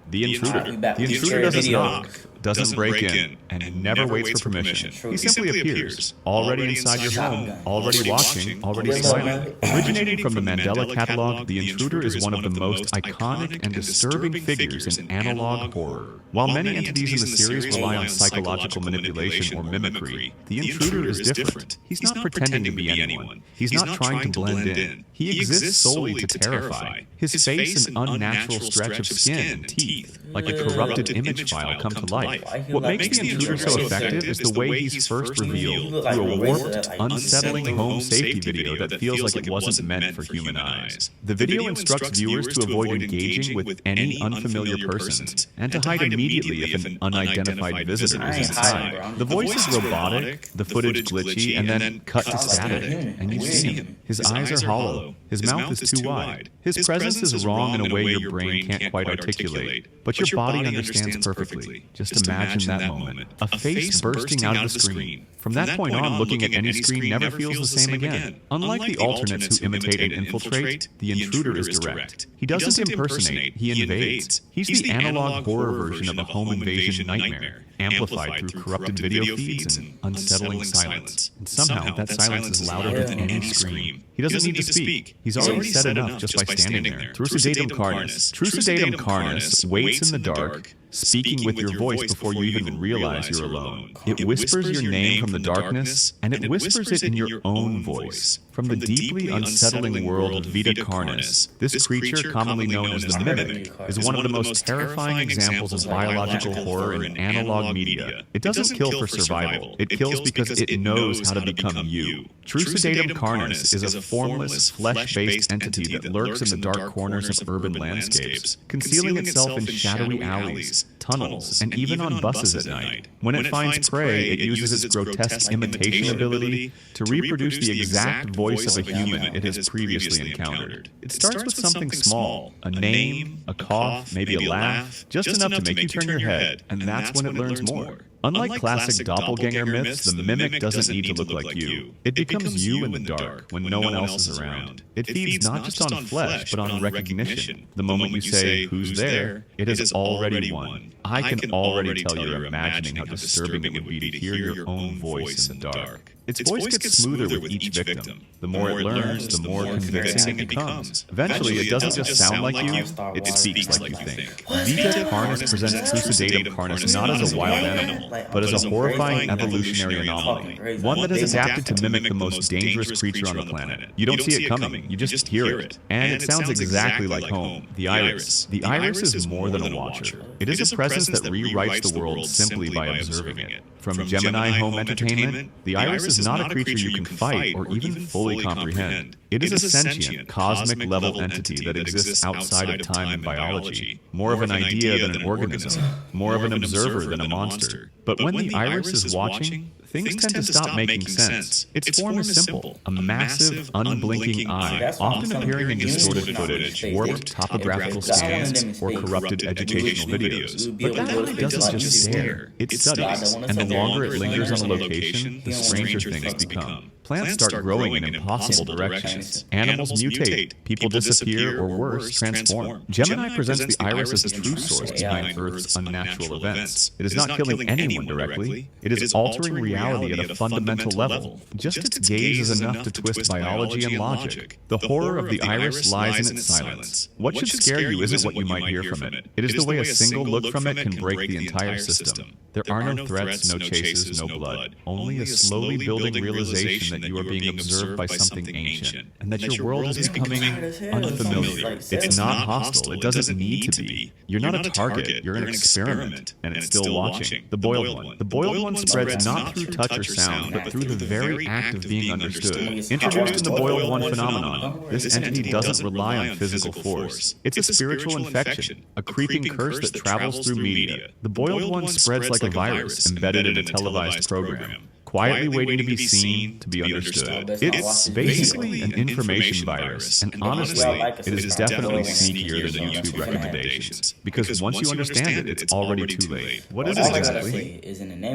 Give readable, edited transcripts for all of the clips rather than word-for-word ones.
The intruder. The intruder doesn't knock, doesn't break in, and never waits for permission. He simply appears, already inside your home, already watching, already smiling. Originating from the Mandela Catalog, the intruder is one of the most iconic and disturbing figures in analog horror. While many entities in the series rely on psychological manipulation or mimicry, the intruder is different. He's not pretending to be anyone. He's not trying to blend in. He exists solely to terrify. His face an unnatural stretch of skin and teeth, like a corrupted image file come to life. What makes the intruder so effective is the way he's first revealed through a warped, unsettling home safety video that feels like it wasn't meant for human eyes. The video instructs viewers to avoid engaging with any unfamiliar persons and to hide immediately if an unidentified visitor is inside. The voice is robotic, the footage glitchy, and then cut to static, and you see him. His eyes are hollow, his mouth is too wide. His presence is wrong in a way your brain can't quite articulate, but your body understands perfectly. Just imagine that moment. A face bursting out of the screen. From that point on, looking at any screen never feels the same again. Unlike the alternates who imitate and infiltrate, the intruder is direct. He doesn't impersonate, he invades. He's the analog horror version of a home invasion nightmare, amplified through corrupted video feeds and unsettling silence. And somehow, that silence is louder than any scream. He doesn't need to speak. He's already said enough just by standing there. Trucidatum Carnis. Trucidatum Carnis waits in the dark, speaking with your voice before you even realize you're alone. It whispers your name from the darkness, and it whispers it in your own voice. From the deeply unsettling world of Vita Carnis, this creature, commonly known as the Mimic, is one of the most terrifying examples of biological horror in analog media. It doesn't kill for survival. It kills because it knows how to become you. Trucidatum Carnis is a formless, flesh-based entity that lurks in the dark corners of urban landscapes, concealing itself in shadowy alleys, tunnels, and even on buses at night. When it finds prey, it uses its grotesque imitation ability to reproduce the exact voice of a human it has previously encountered. It starts with something small, a name, a cough, maybe a laugh, just enough to make you turn your head, and that's when it learns more. Unlike classic doppelganger myths, the Mimic doesn't need to look like you. It becomes you in the dark when no one else is around. It feeds not just on flesh, but on recognition. The moment you say, "Who's there?" it has already won. I can already tell you're imagining how disturbing it would be to hear your own voice in the dark. Its voice gets smoother with each victim. The more it learns, the more convincing it becomes. Eventually, it doesn't just sound like you, it speaks like you think. Vita Carnis presents Trucidatum Carnis not as a wild animal, but as a horrifying evolutionary anomaly, one that has adapted to mimic the most dangerous creature on the planet. You don't see it coming, you just hear it. And it sounds exactly like home, the Iris. The Iris is more than a watcher. It is a presence that rewrites the world simply by observing it. From Gemini Home Entertainment, the Iris is not a creature you can fight or even fully comprehend. It is a sentient, cosmic-level entity that exists outside of time and biology, more of an idea than an organism, more of an observer than a monster. But when the Iris is watching, things tend to stop making sense. Its form is simple, a massive, unblinking eye, often appearing in distorted footage, warped topographical scans, or corrupted educational videos. But that eye doesn't just stare, it studies, and the longer it lingers on a location, the stranger things become. Plants start growing in impossible directions. Animals mutate, people disappear, or worse, transform. Gemini presents the Iris as the true source behind Earth's unnatural events. It is not killing anyone directly. It is altering reality at a fundamental level. Just its gaze is enough to twist biology and logic. The horror of the Iris lies in its silence. What should scare you isn't what you might hear from it. It is the way a single look from it can break the entire system. There are no threats, no chases, no blood. Only a slowly building realization that you are being observed by something ancient, and that your world is becoming unfamiliar. It's not hostile. It doesn't need to be. You're not a target. You're an experiment, and it's still watching. The Boiled One. The Boiled One spreads not through touch or sound, but through the very act of being understood. Introduced in the Boiled One phenomenon, this entity doesn't rely on physical force. It's a spiritual infection, a creeping curse that travels through media. The Boiled One spreads like a virus embedded in a televised program. quietly waiting to be seen, to be understood. It's basically an information virus, and honestly, it is definitely sneakier than YouTube recommendations. Because once you understand it, it's already too late. What is it exactly?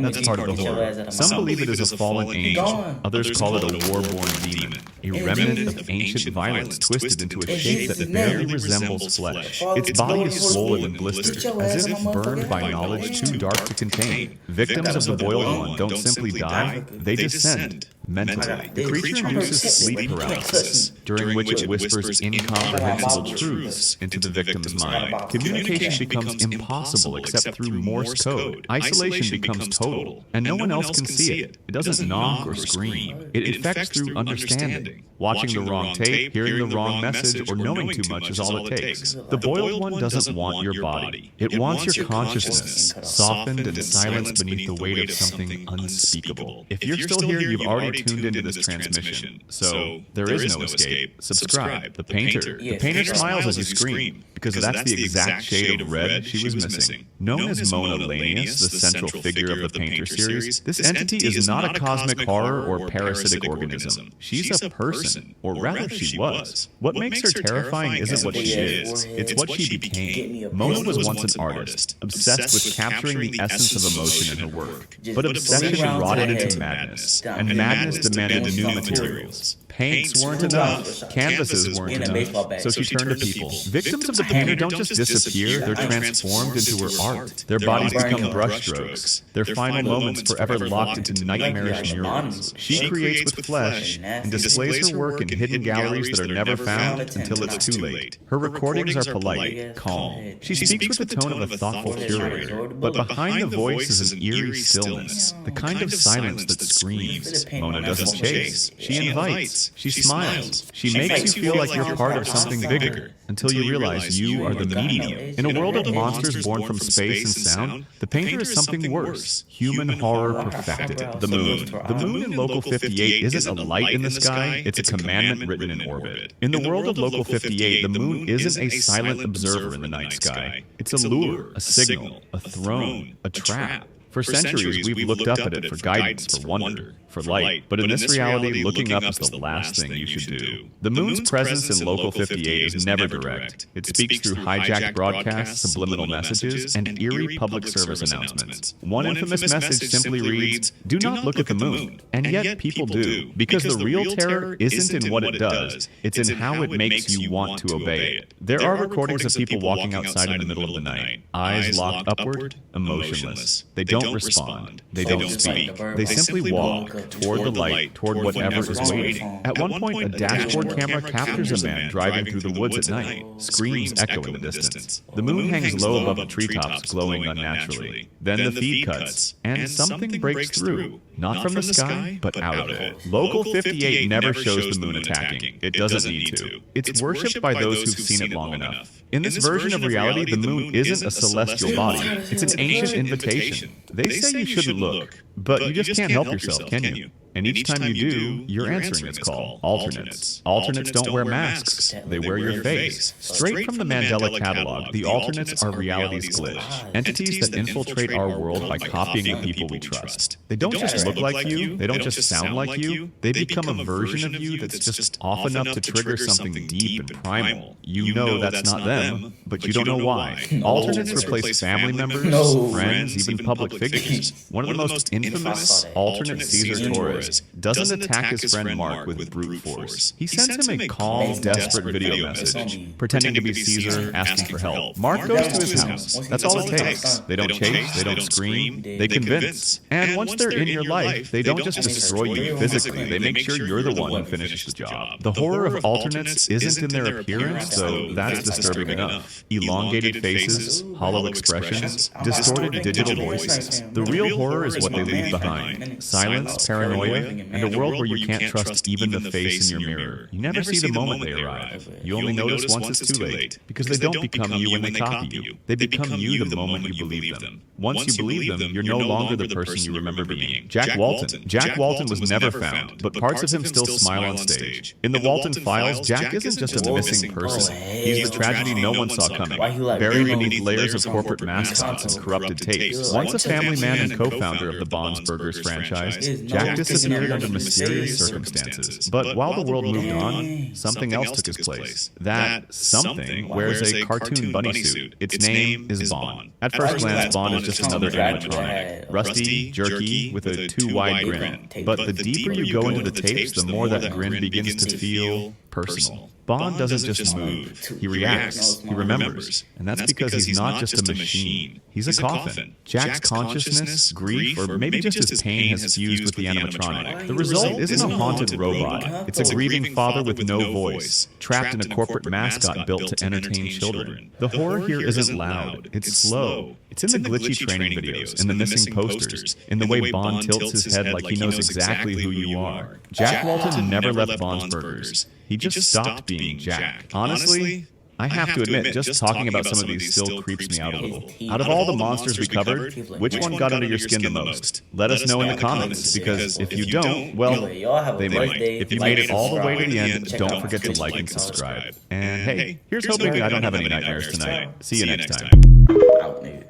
That's part of the horror. Some believe it is a fallen angel. Others call it a war-born demon, a remnant of ancient violence twisted into a shape that barely resembles flesh. Its body is swollen and blistered, as if burned by knowledge too dark to contain. Victims of the Boiled One don't simply die, they descend mentally. The creature induces sleep paralysis, during which it whispers incomprehensible truths into the victim's mind. Communication becomes impossible except through Morse code. Isolation becomes total, and no one else can see it. It doesn't knock or scream. It infects through understanding. Watching the wrong tape, hearing the wrong message, or knowing too much is all it takes. The Boiled One doesn't want your body. It wants your consciousness, softened and silenced beneath the weight of something unspeakable. If you're still here, you've already tuned into this transmission, so there is no escape. Subscribe. The Painter. The Painter smiles as you scream, because that's the exact shade of red she was missing. Known as Mona Lanius, the central figure of the Painter series, this entity is not a cosmic horror or parasitic organism. She's a person, or rather she was. What makes her terrifying isn't what she is, it's what she became. Mona was once an artist, obsessed with capturing the essence of emotion in her work. But obsession rotted into madness, and madness demanded new materials. Paints weren't enough, canvases weren't enough, so she turned to people. Victims of the Painter don't just disappear, they're transformed into her art. Their bodies become brushstrokes, their final moments forever locked into nightmarish murals. She creates with flesh and displays her work in hidden galleries that are never found until it's too late. Her recordings are polite, calm. She speaks with the tone of a thoughtful curator, but behind the voice is an eerie stillness, the kind of silence that screams. Mona doesn't chase, she invites. She smiles. She makes you feel like you're part of something bigger, until you realize you are the medium. In a world of monsters born from space and sound, the Painter is something worse. Human horror perfected. The moon. The moon in Local 58 isn't a light in the sky, it's a commandment written in orbit. In the world of Local 58, the moon isn't a silent observer in the night sky. It's a lure, a signal, a throne, a trap. For centuries, we've looked up at it for guidance, for wonder, for light. But in this reality, looking up is the last thing you should do. The moon's presence in Local 58 is never direct. It speaks through hijacked broadcasts, subliminal messages, and eerie public service announcements. One infamous message simply reads, "Do not look at the moon." And yet people do. Because the real terror isn't in what it does, it's in how it makes you want to obey it. There are recordings of people walking outside in the middle of the night, eyes locked upward, emotionless. They don't respond. They don't speak. They simply walk toward the light, toward whatever is waiting. At one point, a dashboard camera captures a man driving through the woods at night. Screams echo in the distance. The moon hangs low above the treetops, glowing unnaturally. Then the feed cuts, and something breaks through. Not from the sky, but out of it. Local 58 never shows the moon attacking. It doesn't need to. It's worshipped by those who've seen it long enough. In this version of reality, the moon isn't a celestial body. It's an ancient invitation. They say you shouldn't look, but you just can't help yourself, can you? And each time you do, you're answering its call. Alternates. Alternates don't wear masks. They wear your face. Straight from the Mandela catalog, the alternates are reality's glitch. Entities that infiltrate our world by copying the people we trust. They don't just look like you. They don't just sound like you. They become a version of you that's just off enough to trigger something deep and primal. You know that's not them, but you don't know why. Alternates replace family members, friends, even public figures. One of the most infamous, alternate Caesar Torres doesn't attack his friend Mark with brute force. He sends him a calm, desperate video message, pretending to be Caesar, asking for help. Mark goes to his house. That's all it takes. They don't chase, they don't scream, they convince. And once they're in your life, they don't just destroy you physically, they make sure you're the one who finishes the job. The horror of alternates isn't in their appearance, though that's disturbing enough. Elongated faces, hollow expressions, distorted digital voices. The real horror is what they leave behind. Silence, paranoia, paranoia, and a world where you can't trust even the face in your mirror. You never see the moment they arrive. You only notice once it's too late, because they don't become you when they copy you. They become you the moment you believe them. Once you believe them, you're no longer the person you remember being. Jack Walton. Jack Walton was never found, but parts of him still smile on stage. In the Walton Files, Jack isn't just a missing person. He's the tragedy no one saw coming, buried beneath layers of corporate mascots and corrupted tapes. Once a family man and co-founder of the Bob's Burgers franchise, Jack disappeared under mysterious circumstances. But while the world moved on, something else took his place. That something wears a cartoon bunny suit. Its name is Bond. At first glance, Bond is just another animatronic. Rusty, jerky, with a too-wide grin. But the deeper you go into the tapes, the more that grin begins to feel personal. Bond doesn't just move. He reacts. He remembers. And that's because he's not just a machine. He's a coffin. Jack's consciousness, grief, or maybe just his pain has fused with the animatronic. The result isn't a haunted robot. It's a grieving father with no voice, trapped in a corporate mascot built to entertain children. The horror here isn't loud. It's slow. It's in the glitchy training videos, in the missing posters, in the way Bond tilts his head like he knows exactly who you are. Jack Walton never left Bob's Burgers. He just stopped being Jack. Honestly, I have to admit, just talking about some of these still creeps me out a little. Out of all the monsters we covered, which one got under your skin the most? Let us know in the comments, because if you don't, well, they might. If you made it all the way to the end, don't forget to like and subscribe. And hey, here's hoping I don't have any nightmares tonight. See you next time.